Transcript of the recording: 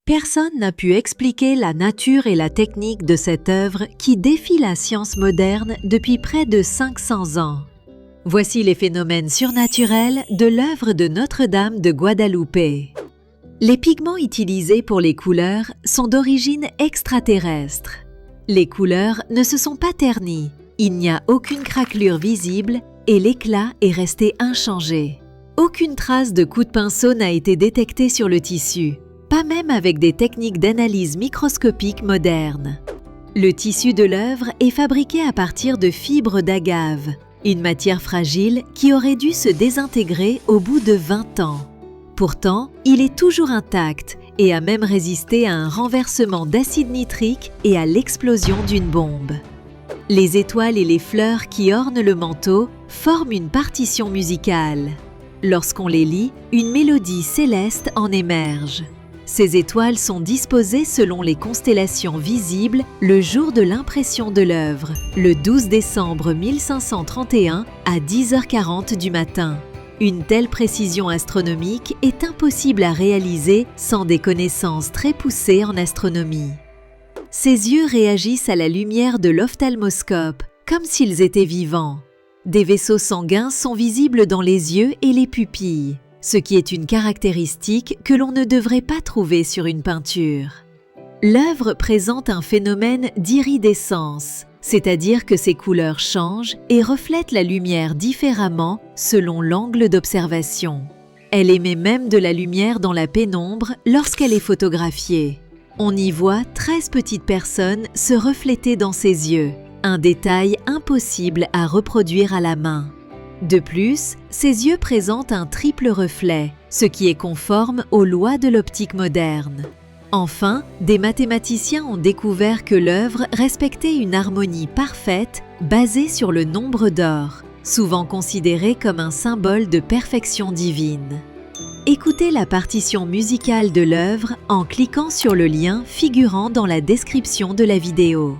Personne n'a pu expliquer la nature et la technique de cette œuvre qui défie la science moderne depuis près de 500 ans. Voici les phénomènes surnaturels de l'œuvre de Notre-Dame de Guadalupe. Les pigments utilisés pour les couleurs sont d'origine extraterrestre. Les couleurs ne se sont pas ternies, il n'y a aucune craquelure visible et l'éclat est resté inchangé. Aucune trace de coup de pinceau n'a été détectée sur le tissu, pas même avec des techniques d'analyse microscopique modernes. Le tissu de l'œuvre est fabriqué à partir de fibres d'agave, une matière fragile qui aurait dû se désintégrer au bout de 20 ans. Pourtant, il est toujours intact et a même résisté à un renversement d'acide nitrique et à l'explosion d'une bombe. Les étoiles et les fleurs qui ornent le manteau forment une partition musicale. Lorsqu'on les lit, une mélodie céleste en émerge. Ces étoiles sont disposées selon les constellations visibles le jour de l'impression de l'œuvre, le 12 décembre 1531 à 10h40 du matin. Une telle précision astronomique est impossible à réaliser sans des connaissances très poussées en astronomie. Ses yeux réagissent à la lumière de l'ophtalmoscope, comme s'ils étaient vivants. Des vaisseaux sanguins sont visibles dans les yeux et les pupilles, ce qui est une caractéristique que l'on ne devrait pas trouver sur une peinture. L'œuvre présente un phénomène d'iridescence, c'est-à-dire que ses couleurs changent et reflètent la lumière différemment selon l'angle d'observation. Elle émet même de la lumière dans la pénombre lorsqu'elle est photographiée. On y voit 13 petites personnes se refléter dans ses yeux, un détail impossible à reproduire à la main. De plus, ses yeux présentent un triple reflet, ce qui est conforme aux lois de l'optique moderne. Enfin, des mathématiciens ont découvert que l'œuvre respectait une harmonie parfaite basée sur le nombre d'or, souvent considéré comme un symbole de perfection divine. Écoutez la partition musicale de l'œuvre en cliquant sur le lien figurant dans la description de la vidéo.